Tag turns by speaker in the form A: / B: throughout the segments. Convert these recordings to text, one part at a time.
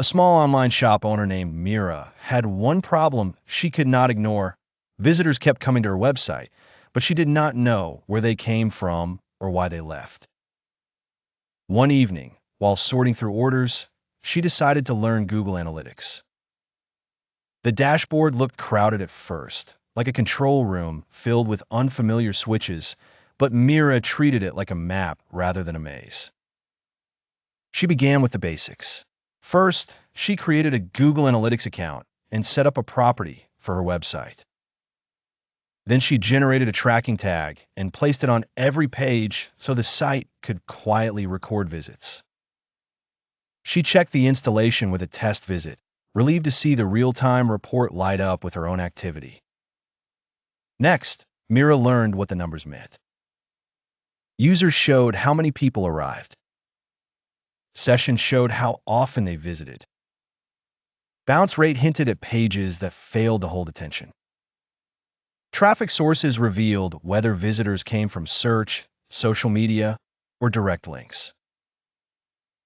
A: A small online shop owner named Mira had one problem she could not ignore. Visitors kept coming to her website, but she did not know where they came from or why they left. One evening, while sorting through orders, she decided to learn Google Analytics. The dashboard looked crowded at first, like a control room filled with unfamiliar switches, but Mira treated it like a map rather than a maze. She began with the basics. First, she created a Google Analytics account and set up a property for her website. Then she generated a tracking tag and placed it on every page so the site could quietly record visits. She checked the installation with a test visit, relieved to see the real-time report light up with her own activity. Next, Mira learned what the numbers meant. Users showed how many people arrived. Sessions showed how often they visited. Bounce rate hinted at pages that failed to hold attention. Traffic sources revealed whether visitors came from search, social media, or direct links.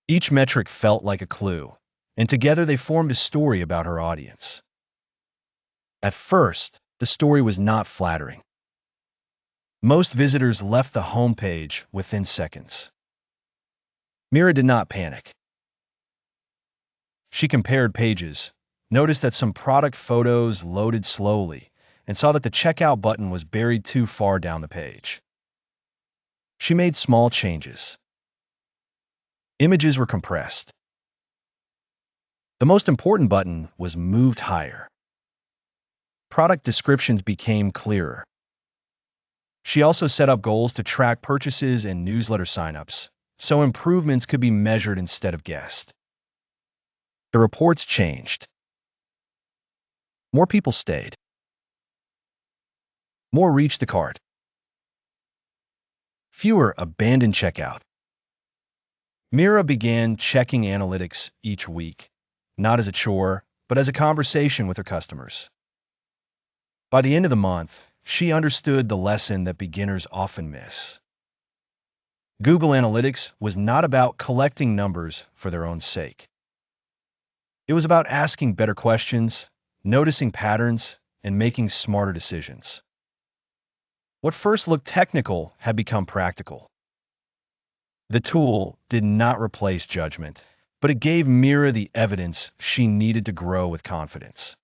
A: Each metric felt like a clue, and together they formed a story about her audience. At first, the story was not flattering. Most visitors left the homepage within seconds. Mira did not panic. She compared pages, noticed that some product photos loaded slowly, and saw that the checkout button was buried too far down the page. She made small changes. Images were compressed. The most important button was moved higher. Product descriptions became clearer. She also set up goals to track purchases and newsletter signups, so improvements could be measured instead of guessed. The reports changed. More people stayed. More reached the cart. Fewer abandoned checkout. Mira began checking analytics each week, not as a chore, but as a conversation with her customers. By the end of the month, she understood the lesson that beginners often miss. Google Analytics was not about collecting numbers for their own sake. It was about asking better questions, noticing patterns, and making smarter decisions. What first looked technical had become practical. The tool did not replace judgment, but it gave Mira the evidence she needed to grow with confidence.